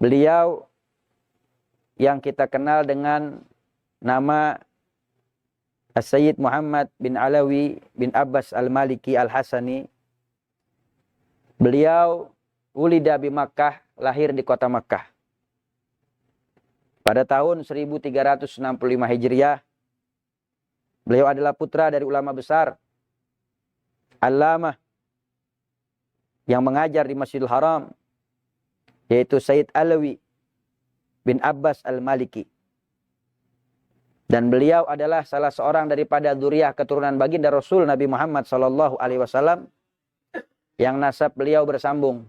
Beliau yang kita kenal dengan nama As-Sayyid Muhammad bin Alawi bin Abbas Al-Maliki Al-Hasani. Beliau ulida bi Makkah, lahir di kota Makkah. Pada tahun 1365 Hijriah, beliau adalah putra dari ulama besar, Allamah, yang mengajar di Masjidil Haram, yaitu Sayyid Alawi bin Abbas Al-Maliki. Dan beliau adalah salah seorang daripada dzurriyyah keturunan baginda Rasul Nabi Muhammad SAW, yang nasab beliau bersambung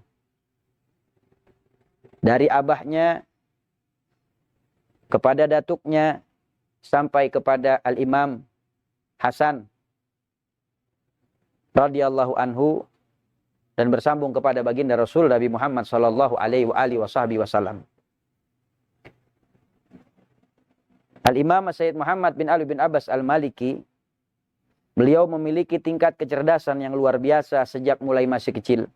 dari abahnya kepada datuknya sampai kepada Al-Imam Hasan radhiyallahu anhu, dan bersambung kepada baginda Rasul Nabi Muhammad SAW. Al-Imam Sayyid Muhammad bin Ali bin Abbas Al-Maliki, beliau memiliki tingkat kecerdasan yang luar biasa sejak mulai masih kecil.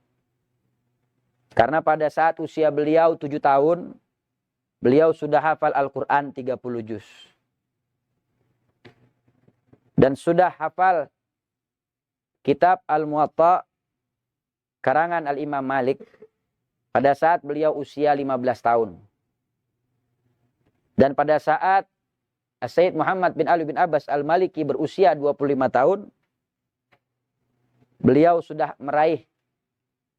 Karena pada saat usia beliau 7 tahun, beliau sudah hafal Al-Quran 30 juz. Dan sudah hafal kitab Al-Muwatta karangan Al-Imam Malik pada saat beliau usia 15 tahun. Dan pada saat Sayyid Muhammad bin Ali bin Abbas Al-Maliki berusia 25 tahun, beliau sudah meraih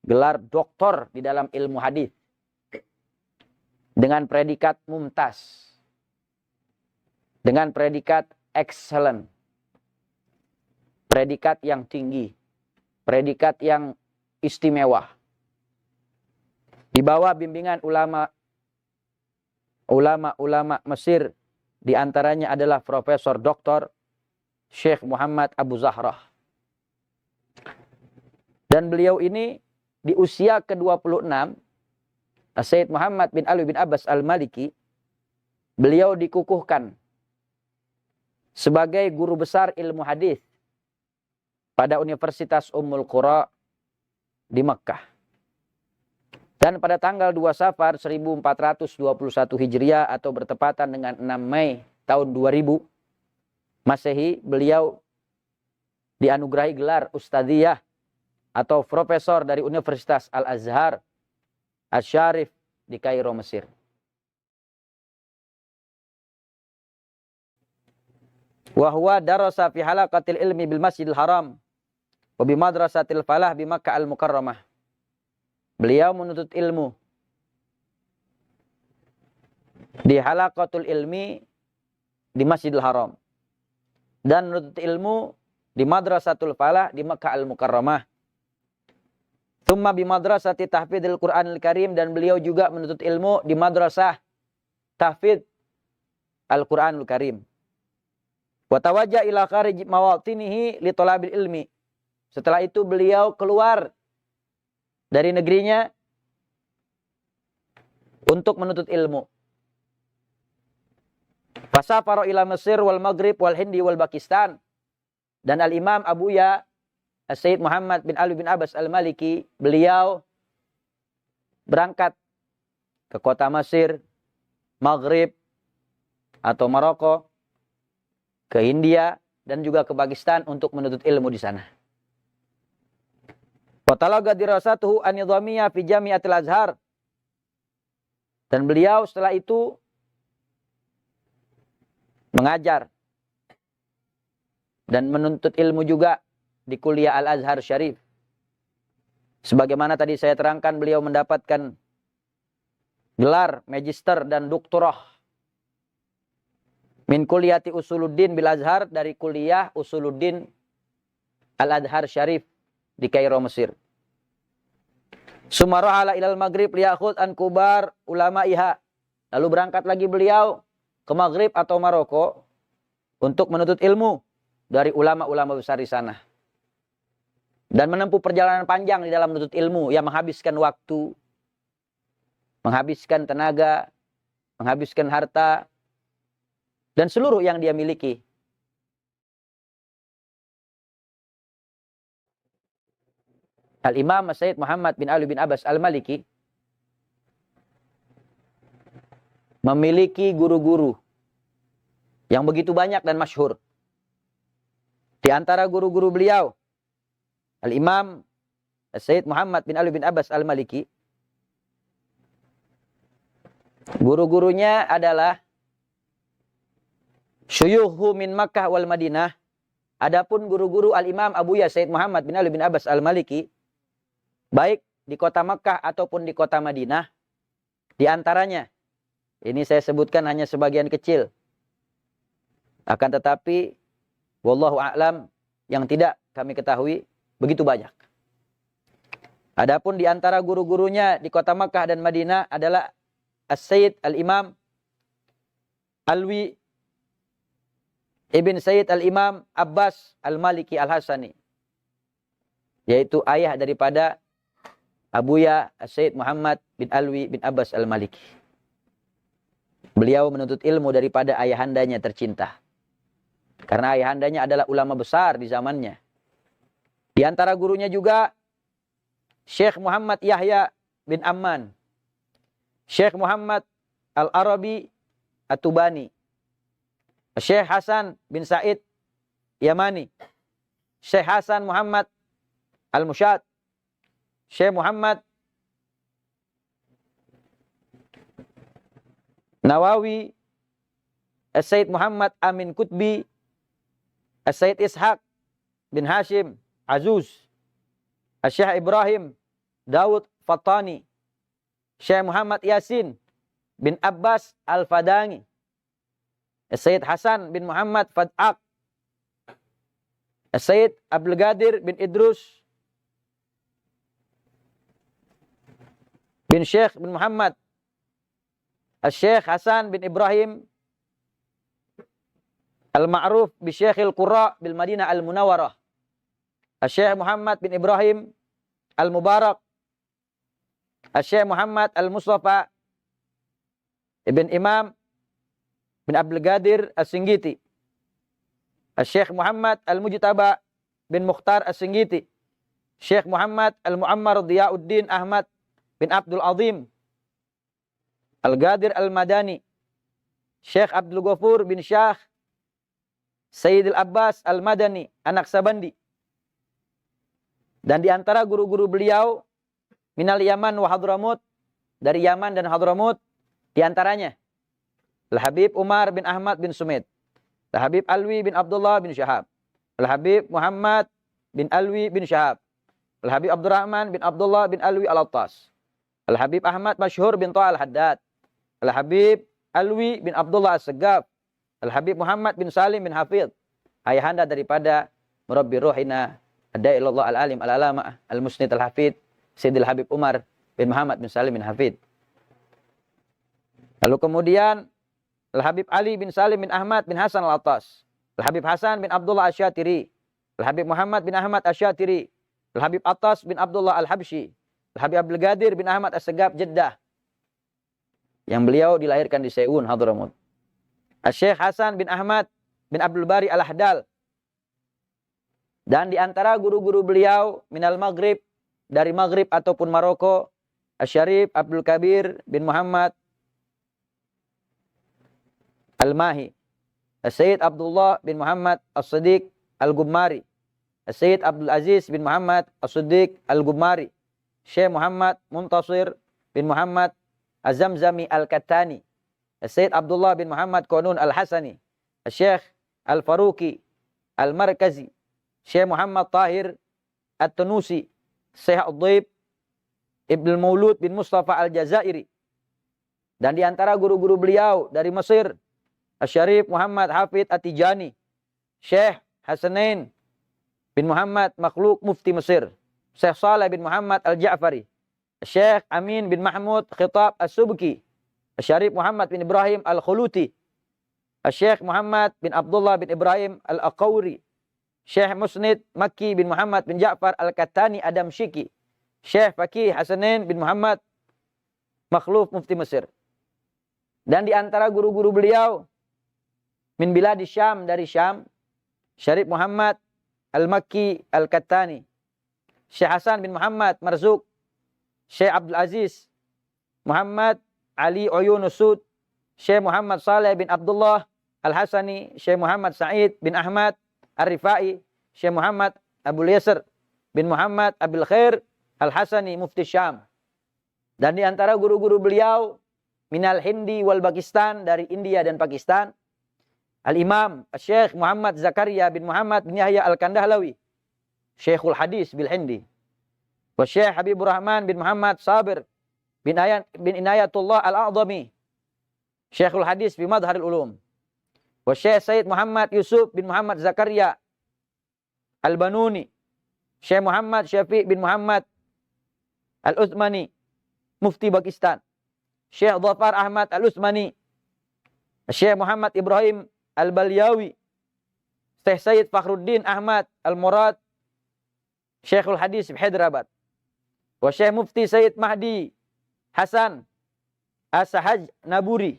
gelar doktor di dalam ilmu hadis dengan predikat mumtaz, dengan predikat excellent, predikat yang tinggi, predikat yang istimewa. Di bawah bimbingan ulama Mesir, di antaranya adalah Profesor Dr. Syekh Muhammad Abu Zahrah. Dan beliau ini di usia ke-26, Sayyid Muhammad bin Ali bin Abbas Al-Maliki, beliau dikukuhkan sebagai guru besar ilmu hadis pada Universitas Ummul Qura di Makkah. Dan pada tanggal 2 Safar 1421 Hijriah atau bertepatan dengan 6 Mei tahun 2000 Masehi, beliau dianugerahi gelar Ustadziyah atau profesor dari Universitas Al-Azhar Asy-Syarif di Kairo, Mesir. Wa huwa darasa fi halaqatil ilmi bil Masjidil Haram wa bi madrasatil Falah bi Makkah Al-Mukarramah. Beliau menuntut ilmu di halaqatul ilmi di Masjidil Haram dan menuntut ilmu di Madrasatul Falah di Makkah Al-Mukarramah. Tsumma bi madrasati tahfidzil Qur'anil Karim, dan beliau juga menuntut ilmu di madrasah tahfidz Al-Qur'anul Karim. Wa tawajjaha ila kharij mawatinihi li talabil ilmi. Setelah itu beliau keluar dari negerinya untuk menuntut ilmu. Fasafara ila Mesir wal Maghrib wal Hindi wal Pakistan. Dan Al-Imam Abuya Sayyid Muhammad bin Ali bin Abbas Al-Maliki, beliau berangkat ke kota Mesir, Maghrib atau Maroko, ke India, dan juga ke Pakistan untuk menuntut ilmu di sana. Watalaga dirasatuhu an-nidhamiyah fi Jami'atil Azhar. Dan beliau setelah itu mengajar dan menuntut ilmu juga di kuliah Al-Azhar Syarif. Sebagaimana tadi saya terangkan, beliau mendapatkan gelar magister dan doktorah min kuliati Usuluddin bil Azhar, dari kuliah Usuluddin Al-Azhar Syarif di Kairo, Mesir. Sumarahala ilal Maghrib liyakhud an kubar ulama iha. Lalu berangkat lagi beliau ke Maghrib atau Maroko untuk menuntut ilmu dari ulama-ulama besar di sana. Dan menempuh perjalanan panjang di dalam menuntut ilmu yang menghabiskan waktu, menghabiskan tenaga, menghabiskan harta, dan seluruh yang dia miliki. Al-Imam Sayyid Muhammad bin Ali bin Abbas Al-Maliki memiliki guru-guru yang begitu banyak dan masyhur. Di antara guru-guru beliau, Al-Imam Sayyid Muhammad bin Ali bin Abbas Al-Maliki. Guru-gurunya adalah syuyukhu min Makkah wal Madinah. Adapun guru-guru Al-Imam Abuya Sayyid Muhammad bin Ali bin Abbas Al-Maliki, baik di kota Makkah ataupun di kota Madinah, di antaranya, ini saya sebutkan hanya sebagian kecil. Akan tetapi, wallahu a'lam, yang tidak kami ketahui begitu banyak. Adapun di antara guru-gurunya di kota Makkah dan Madinah adalah As-Sayyid Al-Imam Alwi Ibn Sayyid Al-Imam Abbas Al-Maliki Al-Hasani, yaitu ayah daripada Abuya Sayyid Muhammad bin Alwi bin Abbas Al-Maliki. Beliau menuntut ilmu daripada ayahandanya tercinta. Karena ayahandanya adalah ulama besar di zamannya. Di antara gurunya juga Syekh Muhammad Yahya bin Amman, Syekh Muhammad Al-Arabi At-Tubani, Syekh Hasan bin Said Yamani, Syekh Hasan Muhammad Al-Mushad, Syekh Muhammad Nawawi, Sayyid Muhammad Amin Qutbi, Sayyid Ishaq bin Hashim Azuz, Syekh Ibrahim Daud Fattani, Syekh Muhammad Yasin bin Abbas Al-Fadangi, Sayyid Hasan bin Muhammad Fad'aq, Sayyid Abdul Qadir bin Idrus bin Syekh bin Muhammad, Syekh Hasan bin Ibrahim Al-Ma'ruf bi Syekhil Qurra bil Madinah Al-Munawwarah, Syekh Muhammad bin Ibrahim Al-Mubarak, Syekh Muhammad Al-Mustafa Ibn Imam bin Abdul Qadir As-Singgiti, Syekh Muhammad Al-Mujtaba bin Mukhtar As-Singgiti, Syekh Muhammad Al-Muammar Diyauddin Ahmad bin Abdul Azim Al-Qadir Al-Madani, Syekh Abdul Ghafur bin Syekh Sayyid Al-Abbas Al-Madani Anak Sabandi. Dan di antara guru-guru beliau minal Yaman wa Hadramut, dari Yaman dan Hadramut, di antaranya Al-Habib Umar bin Ahmad bin Sumit, Al-Habib Alwi bin Abdullah bin Syahab, Al-Habib Muhammad bin Alwi bin Syahab, Al-Habib Abdurrahman bin Abdullah bin Alwi Al-Attas, Al-Habib Ahmad Masyhur bin Ta'a Al-Haddad, Al-Habib Alwi bin Abdullah As-Segaf, Al-Habib Muhammad bin Salim bin Hafidh, ayahanda daripada Murabbi Ruhina Ad-Da'ilallah Al-Alim Al-Alama Al-Musnid Al-Hafidh Sayyidil Habib Umar bin Muhammad bin Salim bin Hafidh. Lalu kemudian Al-Habib Ali bin Salim bin Ahmad bin Hasan Al-Attas, Al-Habib Hasan bin Abdullah Asy-Syatiri, Al-Habib Muhammad bin Ahmad Asy-Syatiri, Al-Habib Attas bin Abdullah Al-Habsyi, Al-Habib Abdul Qadir bin Ahmad As-Segaf Jeddah, yang beliau dilahirkan di Sayun, Hadramut. Syekh Hasan bin Ahmad bin Abdul Bari Al-Ahdal. Dan di antara guru-guru beliau minal Maghrib, dari Maghrib ataupun Maroko, Asy-Syarif Abdul Kabir bin Muhammad Al-Mahi, Sayyid Abdullah bin Muhammad As-Siddiq Al-Gummari, Sayyid Abdul Aziz bin Muhammad As-Siddiq Al-Gummari, Syekh Muhammad Muntasir bin Muhammad Az-Zamzami Al-Kattani, Sayyid Abdullah bin Muhammad Qanun Al-Hasani, Syekh Al-Faruqi Al-Markazi, Syekh Muhammad Tahir At-Tunusi, Syekh Ad-Dhaib Ibn Maulud bin Mustafa Al-Jazairi. Dan di antara guru-guru beliau dari Mesir, Asy-Syarif Muhammad Hafidh At-Tijani, Syekh Hasanain bin Muhammad Makhluk Mufti Mesir, Syekh Saleh bin Muhammad Al-Ja'fari, Syekh Amin bin Mahmud Khitab As-Subki, Syarif Muhammad bin Ibrahim Al-Khuluti, Syekh Muhammad bin Abdullah bin Ibrahim Al-Aqawri, Syekh Musnid Makki bin Muhammad bin Ja'far Al-Kattani Adam Syiki, Syekh Fakih Hasanin bin Muhammad Makhluf Mufti Mesir. Dan di antara guru-guru beliau min biladi Syam, dari Syam, Syarif Muhammad Al-Makki Al-Kattani, Syekh Hasan bin Muhammad Marzuq, Syekh Abdul Aziz Muhammad Ali Uyunusud, Syekh Muhammad Saleh bin Abdullah Al-Hasani, Syekh Muhammad Sa'id bin Ahmad Ar-Rifai, Syekh Muhammad Abdul Yasir bin Muhammad Abil Khair Al-Hasani, Mufti Syam. Dan di antara guru-guru beliau, minal Hindi wal Pakistan, dari India dan Pakistan, Al-Imam Syekh Muhammad Zakaria bin Muhammad bin Yahya Al-Kandahlawi, Syekhul Hadis bil Hindi. Wa Syekh Habibur Rahman bin Muhammad Sabir bin Inayatullah Al-A'zami, Syekhul Hadis bi Madharil Ulum. Wa Syekh Said Muhammad Yusuf bin Muhammad Zakaria Al-Banuni, Syekh Muhammad Syafiq bin Muhammad Al-Uthmani, Mufti Pakistan. Syekh Dhafar Ahmad Al-Uthmani, Syekh Muhammad Ibrahim Al-Balyawi, Syekh Said Fakhruddin Ahmad Al-Murad, Syekhul Hadis Hyderabad. Wa Syekh Mufti Said Mahdi Hasan As-Sahaj Naburi,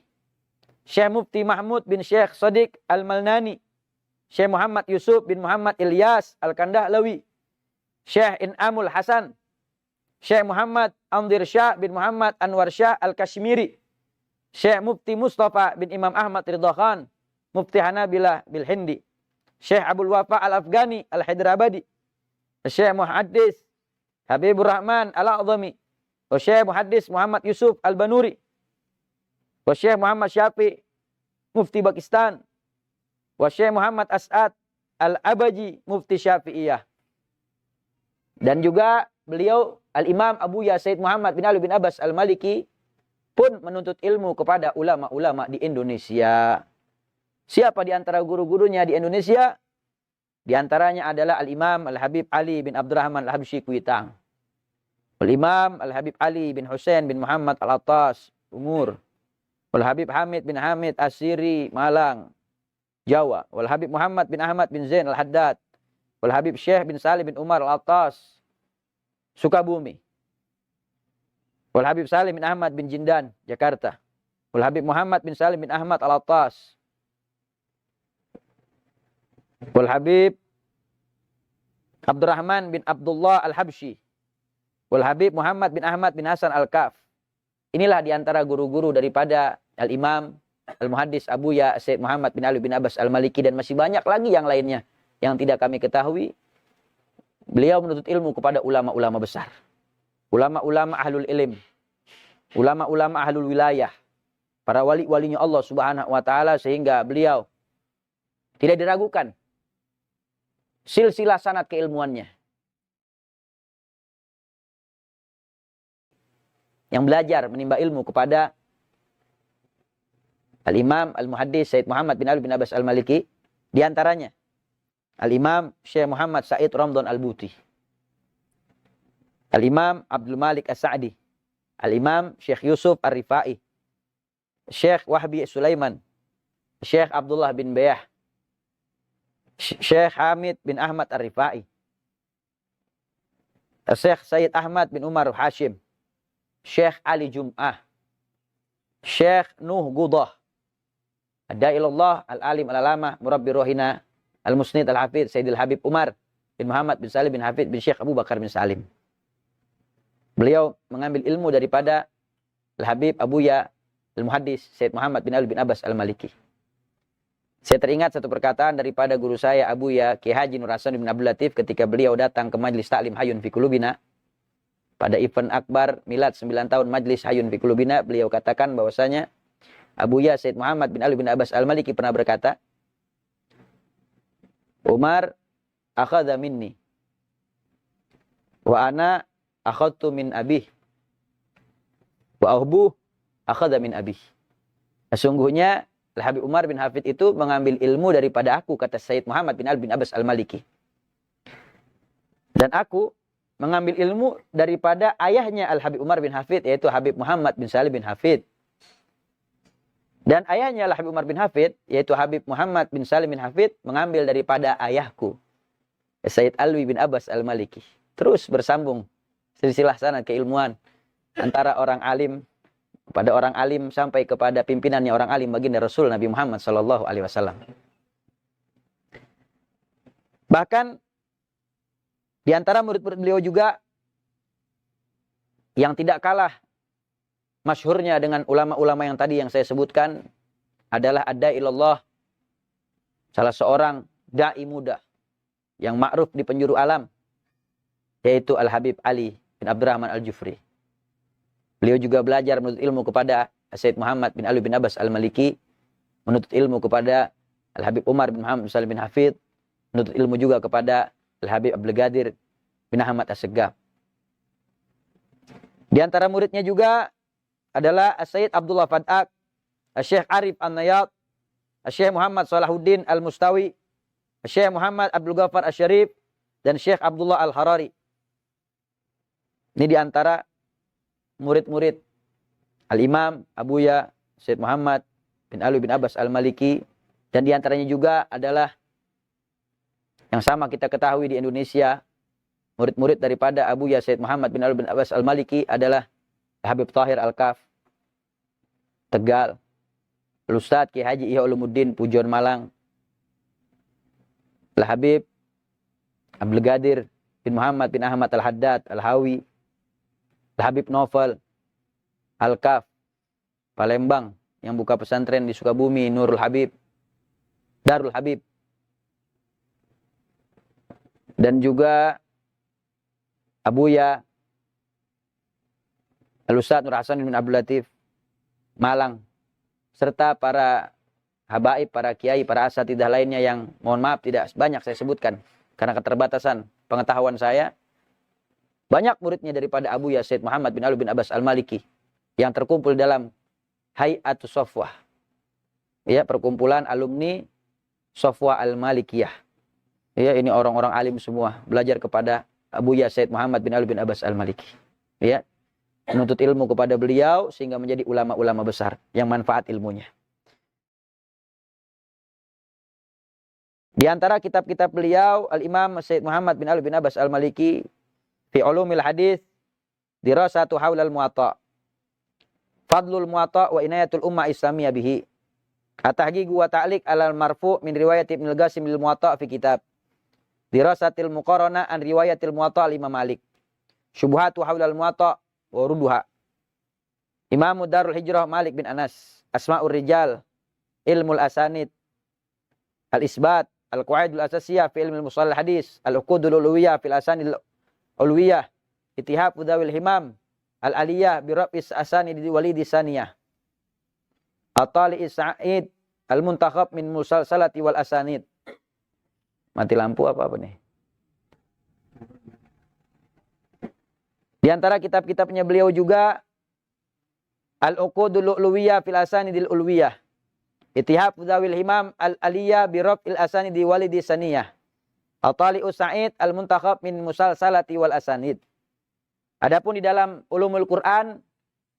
Syekh Mufti Mahmud bin Syekh Sadiq Al-Malnani, Syekh Muhammad Yusuf bin Muhammad Ilyas Al-Kandahlawi, Syekh In'amul Hasan, Syekh Muhammad Amdir Syah bin Muhammad Anwar Syah Al-Kashmiri, Syekh Mufti Mustafa bin Imam Ahmad Ridha Khan, Mufti Hanabilah bil Hindi, Syekh Abdul Wafa Al-Afghani Al-Hyderabadi, Syekh Muhaddis Habibur Rahman Al-A'zami, wa Syekh Muhaddis Muhammad Yusuf Al-Banuri, wa Syekh Muhammad Syafi, Mufti Pakistan, wa Syekh Muhammad As'ad Al-Abaji, Mufti Syafi'iyah. Dan juga beliau Al-Imam Abu Ya Said Muhammad bin Ali bin Abbas Al-Maliki pun menuntut ilmu kepada ulama-ulama di Indonesia. Siapa di antara guru-gurunya di Indonesia? Di antaranya adalah Al-Imam Al-Habib Ali bin Abdurrahman Al-Habsyi Kuitang, Al-Imam Al-Habib Ali bin Hussein bin Muhammad Al-Attas Umur, Al-Habib Hamid bin Hamid Asiri Malang, Jawa, Al-Habib Muhammad bin Ahmad bin Zain Al-Haddad, Al-Habib Syekh bin Salim bin Umar Al-Attas Sukabumi, Al-Habib Salim bin Ahmad bin Jindan Jakarta, Al-Habib Muhammad bin Salim bin Ahmad Al-Attas, Al-Habib Abdurrahman bin Abdullah Al-Habsyi, Al-Habib Muhammad bin Ahmad bin Hasan Al-Kaf. Inilah di antara guru-guru daripada Al-Imam Al-Muhaddis Abu Ya Said Muhammad bin Ali bin Abbas Al-Maliki, dan masih banyak lagi yang lainnya yang tidak kami ketahui. Beliau menuntut ilmu kepada ulama-ulama besar, ulama-ulama ahlul ilm, ulama-ulama ahlul wilayah, para wali-walinya Allah Subhanahu wa taala, sehingga beliau tidak diragukan silsilah sanad keilmuannya. Yang belajar menimba ilmu kepada Al-Imam Al-Muhaddis Said Muhammad bin Ali bin Abbas Al-Maliki, di antaranya Al-Imam Syekh Muhammad Said Ramdan Al-Buti, Al-Imam Abdul Malik As-Sa'di, Al-Imam Syekh Yusuf Ar-Rifai, Syekh Wahbi Sulaiman, Syekh Abdullah bin Bayah, Syekh Hamid bin Ahmad Ar-Rifai, Syekh Said Ahmad bin Umar Hashim, Syekh Ali Jum'ah, Syekh Nuh Gudah, Ad-Da'ilallah Al-Alim Al-Alamah Murabbi Rohina Al-Musnid Al-Hafidh Sayyidil Habib Umar bin Muhammad bin Salim bin Hafidh bin Syekh Abu Bakar bin Salim. Beliau mengambil ilmu daripada Al-Habib Abu Ya Al-Muhaddis Said Muhammad bin Ali bin Abbas Al-Maliki. Saya teringat satu perkataan daripada guru saya Abu Ya Ki Haji Nur Hasan bin Abdul Latif ketika beliau datang ke Majlis Ta'lim Hayun fi Qulubina pada event akbar milad 9 tahun Majlis Hayun fi Qulubina. Beliau katakan bahwasanya Abu Ya Said Muhammad bin Ali bin Abbas Al-Maliki pernah berkata, Umar akhadha minni wa ana akhadtu min abih wa ahbuh akhadha min abih. Sesungguhnya Al-Habib Umar bin Hafid itu mengambil ilmu daripada aku, kata Said Muhammad bin Ali bin Abbas Al-Maliki. Dan aku mengambil ilmu daripada ayahnya Al-Habib Umar bin Hafid, yaitu Habib Muhammad bin Salim bin Hafid. Dan ayahnya Al-Habib Umar bin Hafid, yaitu Habib Muhammad bin Salim bin Hafid, mengambil daripada ayahku, Said Alwi bin Abbas Al-Maliki. Terus bersambung silsilah sanad keilmuan antara orang alim pada orang alim sampai kepada pimpinannya orang alim baginda Rasul Nabi Muhammad sallallahu alaihi wasallam. Bahkan di antara murid-murid beliau juga yang tidak kalah masyhurnya dengan ulama-ulama yang tadi yang saya sebutkan adalah ada ilallah, salah seorang dai muda yang ma'ruf di penjuru alam, yaitu Al-Habib Ali bin Abdurrahman Al-Jufri. Beliau juga belajar menuntut ilmu kepada Sayyid Muhammad bin Ali bin Abbas Al-Maliki, menuntut ilmu kepada Al-Habib Umar bin Muhammad bin Salim bin Hafid, menuntut ilmu juga kepada Al-Habib Abdul Qadir bin Ahmad As-Segaf. Di antara muridnya juga adalah Sayyid Abdullah Fad'ak, Syekh Arif An-Nayat, Syekh Muhammad Salahuddin Al-Mustawi, Syekh Muhammad Abdul Ghaffar Asy-Syarif, dan Syekh Abdullah Al-Harari. Ini di antara murid-murid Al-Imam Abuya Sayyid Muhammad bin Ali bin Abbas Al-Maliki, dan di antaranya juga adalah yang sama kita ketahui di Indonesia, murid-murid daripada Abuya Sayyid Muhammad bin Ali bin Abbas Al-Maliki adalah Habib Tahir Al-Kaf, Tegal, Ustadz Ki Haji Ihya Ulumuddin Pujon Malang, Al-Habib Abdul Qadir bin Muhammad bin Ahmad Al-Haddad Al-Hawi, Al-Habib Novel Al-Kaf Palembang yang buka pesantren di Sukabumi, Nurul Habib, Darul Habib, dan juga Abuya Al-Ustadz Nur Hasan bin Abdul Latif Malang, serta para habaib, para kiai, para asatidah lainnya yang mohon maaf tidak banyak saya sebutkan karena keterbatasan pengetahuan saya. Banyak muridnya daripada Abuya Sayyid Muhammad bin Ali bin Abbas Al-Maliki yang terkumpul dalam Hayatus Sofwah. Ya, perkumpulan alumni Sofwah Al-Malikiyah. Ya, ini orang-orang alim semua belajar kepada Abuya Sayyid Muhammad bin Ali bin Abbas Al-Maliki. Ya, menuntut ilmu kepada beliau sehingga menjadi ulama-ulama besar yang manfaat ilmunya. Di antara kitab-kitab beliau, Al-Imam Sayyid Muhammad bin Ali bin Abbas Al-Maliki fi ulumil hadis, dirasatu haulal muwatta, fadlul muwatta wa inayatul ummah islamiyah bihi, at-tahqiq wa ta'liq alal marfu' min riwayat Ibnu al-Qasim lil muwatta fi kitab dirasatil muqarana an riwayatil muwatta Imam Malik, syubhatu haulal muwatta wa ruduha, Imam Darul Hijrah Malik bin Anas, Asma'ur Rijal, Ilmul Asanid, Al-Isbat, Al-Qawaidul Asasiyah fi ilmil musallah hadis, Al-Uqudul Uluwiyah fil Asanid Ulwiyah, Ittihab Udawil Himam, Al-Aliyah birabis Asanid Walidi Saniyah, At-Tali Sa'id Al-Muntakhab min Musalsalati wal Asanid. Mati lampu apa nih? Di antara kitab-kitabnya beliau juga Al-Uqudul Uluwiyah fil Asanidil Ulwiyah, Ittihab Udawil Himam, Al-Aliyah birabil Asanid Walidi Saniyah, At-Tali'u Sa'id Al-Muntakhab min Musalsalati wal Asanid. Adapun di dalam ulumul Quran,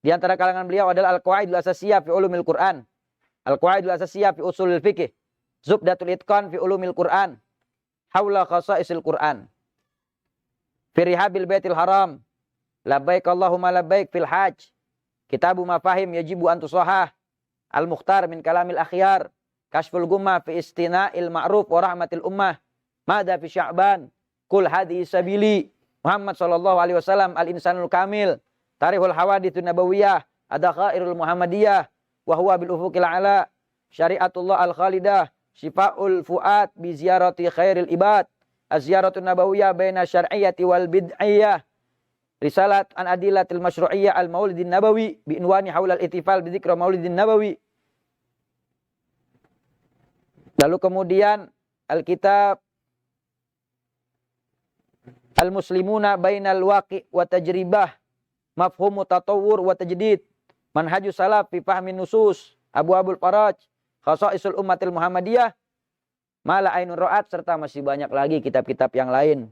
di antara kalangan beliau adalah Al-Qawaidul Asasiyah fi ulumil Quran, Al-Qawaidul Asasiyah fi usulil fiqh, Zubdatul Itqan fi ulumil Quran, Haula Khasaisil Quran, fi Rihabil Baitil Haram, Labbaik Allahumma labbaik fil Hajj, Kitabu Mafahim yajibu an tusahah, Al-Mukhtar min Kalamil Akhyar, Kashful Gummah fi Istina'il Ma'ruf wa Rahmatil Ummah, Mada fi Sya'ban, Kul Hadi Sabili, Muhammad sallallahu alaihi wasallam, Al-Insanul Kamil, Tarikhul Hawadithun Nabawiyah, Adakhairul Muhammadiyah, wa huwa bil ufuqil a'la, Syariatullah Al-Khalidah, Syifa'ul Fuad bi ziyarati khairil ibad, Az-ziyaratun nabawiyah baina syar'iyyati wal bid'iyah, Risalat an adillatil masyru'iyyah al-maulidin nabawi bi unwani haulal ittifal bi dzikra maulidin nabawi. Lalu kemudian Alkitab Al-Muslimuna bainal waqi' wa tajribah, Mafhumu tatawur wa tajdid, Manhajus salaf fi fahmin nusus, Abu Abul Faraj, Khasaisul Ummatil Muhammadiyah, Mala Ainun Ra'at, serta masih banyak lagi kitab-kitab yang lain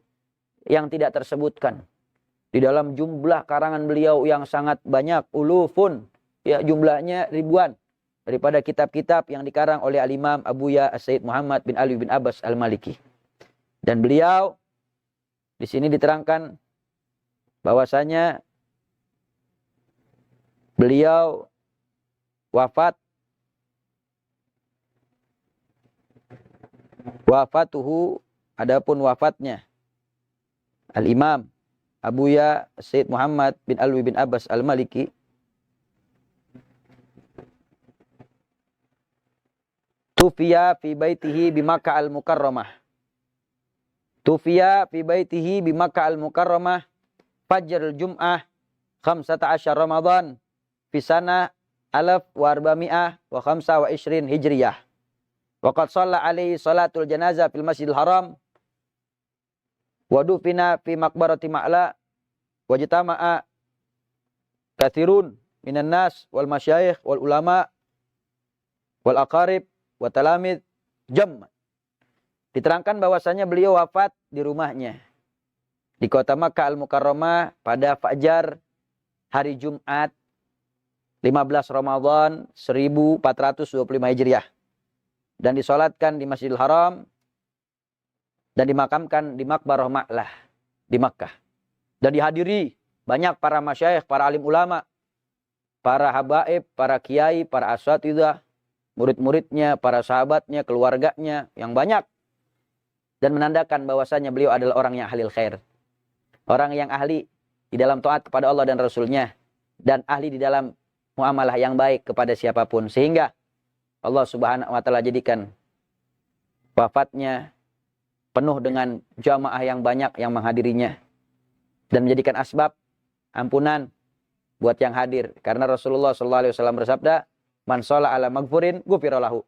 yang tidak tersebutkan. Di dalam jumlah karangan beliau yang sangat banyak, ulufun, ya jumlahnya ribuan, daripada kitab-kitab yang dikarang oleh Al-Imam Abuya Sayyid Muhammad bin Ali bin Abbas Al-Maliki. Dan beliau di sini diterangkan bahwasanya beliau wafatuhu, adapun wafatnya Al-Imam Abuya Sayyid Muhammad bin Alwi bin Abbas Al-Maliki tufiya fi baitihi bi Makkah al-Mukarramah. Tufiya fi baitihi bi Makkah al-Mukarramah fajr al-Jum'ah 15 Ramadan fi sanah 1425 Hijriyah. Wa qad shalla alaihi salatul janazah fil Masjidil Haram wa dufina fi maqbarati Ma'la wa jitama'a katsirun minan nas wal masyayikh wal ulama wal aqarib wa talamid jam. Diterangkan bahwasanya beliau wafat di rumahnya di kota Makkah al-Mukarramah pada fajar hari Jumat 15 Ramadan 1425 Hijriah dan disolatkan di Masjidil Haram dan dimakamkan di Maqbarah Ma'lah di Makkah. Dan dihadiri banyak para masyayikh, para alim ulama, para habaib, para kiai, para asatidzah, murid-muridnya, para sahabatnya, keluarganya yang banyak. Dan menandakan bahwasanya beliau adalah orang yang ahli khair. Orang yang ahli di dalam taat kepada Allah dan Rasulnya. Dan ahli di dalam muamalah yang baik kepada siapapun. Sehingga Allah subhanahu wa ta'ala jadikan wafatnya penuh dengan jamaah yang banyak yang menghadirinya. Dan menjadikan asbab ampunan buat yang hadir. Karena Rasulullah SAW bersabda, man shola ala magfurin gufira lahu.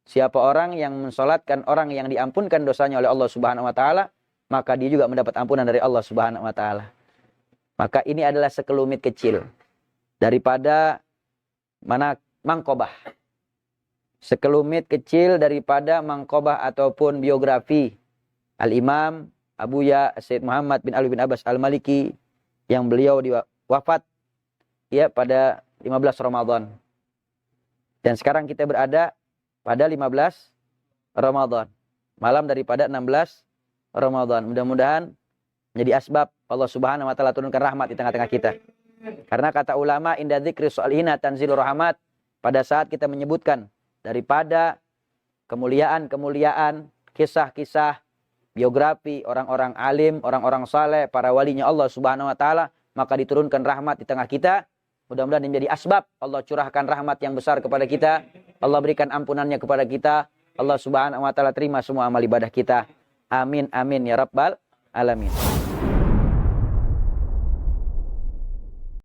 Siapa orang yang mensolatkan orang yang diampunkan dosanya oleh Allah Subhanahu wa taala, maka dia juga mendapat ampunan dari Allah Subhanahu wa taala. Maka ini adalah sekelumit kecil daripada mangkobah. Sekelumit kecil daripada mangkobah ataupun biografi Al-Imam Abuya Sayyid Muhammad bin Ali bin Abbas Al-Maliki yang beliau wafat ya pada 15 Ramadan. Dan sekarang kita berada pada 15 Ramadan. Malam daripada 16 Ramadan. Mudah-mudahan menjadi asbab Allah Subhanahu wa taala turunkan rahmat di tengah-tengah kita. Karena kata ulama inda dzikri sholihina tanzilur rahmat, pada saat kita menyebutkan daripada kemuliaan-kemuliaan, kisah-kisah, biografi orang-orang alim, orang-orang saleh, para walinya Allah Subhanahu wa taala, maka diturunkan rahmat di tengah kita. Mudah-mudahan menjadi asbab Allah curahkan rahmat yang besar kepada kita. Allah berikan ampunannya kepada kita. Allah Subhanahu wa taala terima semua amal ibadah kita. Amin amin ya rabbal alamin.